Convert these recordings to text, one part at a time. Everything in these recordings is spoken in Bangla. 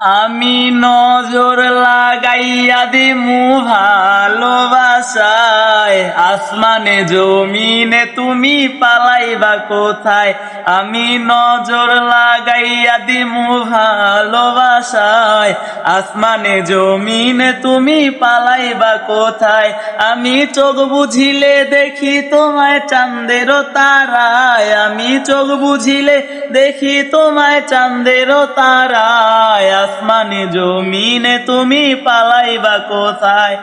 আমি নজর লাগাইয়া দিমু ভালোবাসায়, আসমানে জমিনে তুমি পালাইবা কোথায়। আমি নজর লাগাইয়া দিমু ভালোবাসায়, আসমানে জমিনে তুমি পালাইবা কোথায়। আমি চোখ বুঝিলে দেখি তোমায় চাঁদের তারায়, আমি চোখ বুঝিলে দেখি তোমায় চাঁদের তারায়। আসমানে জমিনে তুমি পালাইবা কোথায়,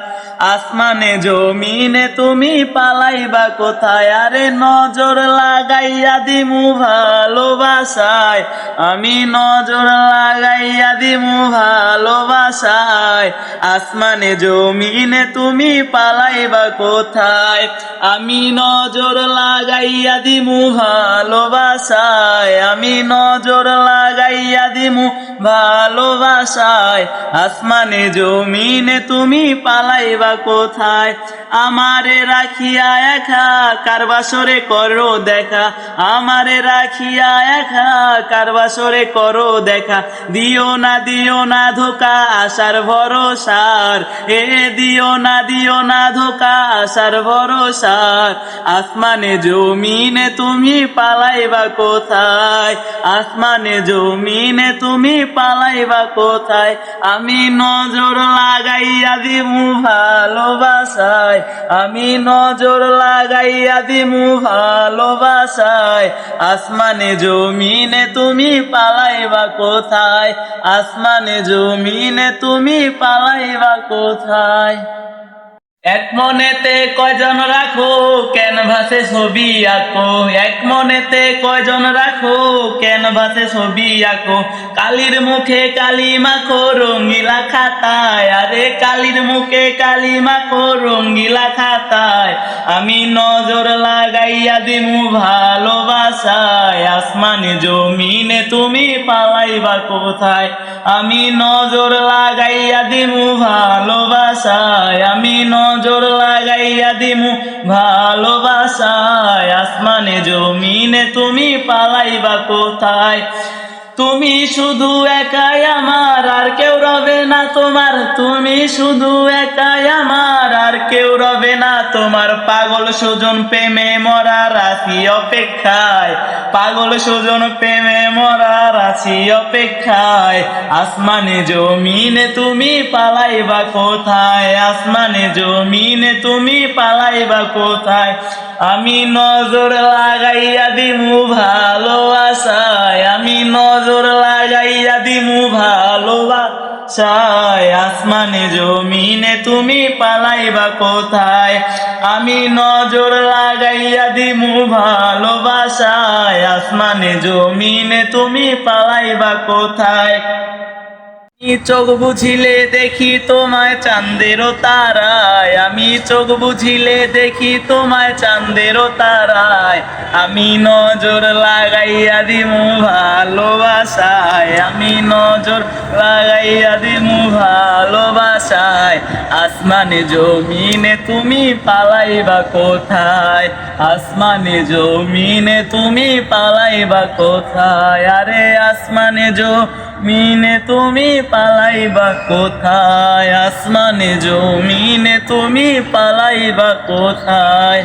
আসমানে জমিনে তুমি পালাইবা কোথায়। আরে নজর লাগাইয়া দিমু ভালোবাসায়, আমি নজর লাগাইয়া দিমু ভালোবাসায়, আসমানে জমিনে তুমি পালাইবা কোথায়। আমি নজর লাগাইয়া দিমু ভালোবাসায়, আমি নজর লাগাইয়া দিমু ভালোবাসায়, আসমানে জমিনে তুমি পালাইবা কোথায়। আমারে রাখিয়া একা কার বাসরে করো দেখা, আমারে রাখিয়া একা কার বাসরে করো দেখা। দিও না ধোকা আশার ভরসার, এ দিও না ধোকা আশার ভরসার। আসমানে জমিনে তুমি পালাইবা কোথায়, আসমানে জমিনে তুমি পালাইবা কোথায়। আমি নজর লাগাইয়া দিমু ভালোবাসায়, আমি নজর লাগাইয়া দিমু ভালোবাসায়, আসমানে জমিনে তুমি পালাইবা কোথায়, আসমানে জমিনে তুমি পালাইবা কোথায়। এক মনেতে কয়জন রাখো ক্যানভাসে ছবি আঁকো, এক মনেতে কয়জন রাখো ক্যানভাসে ছবি আঁকো। কালির মুখে কালি মাখো রঙ্গিলা খাতায়, আরে কালির মুখে কালি মাখো রঙ্গিলা খাতায়। আমি নজর লাগাইয়া দিমু ভালোবাসায়, আসমানে জমিনে তুমি পালাইবা কোথায়। আমি নজর লাগাইয়া দিমু ভালোবাসায়, আমি নজর লাগাইয়া দিমু ভালোবাসায়, আসমানে জমিনে তুমি পালাইবা কোথায়। তুমি শুধু একাই আমার আর কেউ রবে না তোমার, তুমি শুধু একাই আমার আর কেউ রবে না তোমার। পাগল সুজন প্রেমে মরার আছি অপেক্ষায়, পাগল সুজন প্রেমে মরার আছি অপেক্ষায়। আসমানে জমিনে তুমি পালাইবা কোথায়, আসমানে জমিনে তুমি পালাইবা কোথায়। আমি নজর লাগাইয়া দিমু ভালোবাসায়, আমি নজর লাগাইয়া দিমু ভালোবাসায়, আসমানে জমিনে তুমি পালাইবা কোথায়। আমি নজর লাগাইয়া দিমু ভালোবাসায়, আসমানে জমিনে তুমি পালাইবা কোথায়। আমি চোখ বুঝিলে দেখি তোমায় চাঁদের তারায়, আমি চোখ বুঝিলে দেখি তোমায় চাঁদের তারায়। আমি নজর লাগাইয়া দিমু ভালোবাসায়, আমি নজর লাগাইয়া দিমু ভালোবাসায়, আসমানে জমিনে তুমি পালাইবা কোথায়, আসমানে জমিনে তুমি পালাইবা কোথায়। আরে আসমানে জমিনে তুমি পালাইবা কোথায়, আসমানে জমিনে তুমি পালাইবা কোথায়।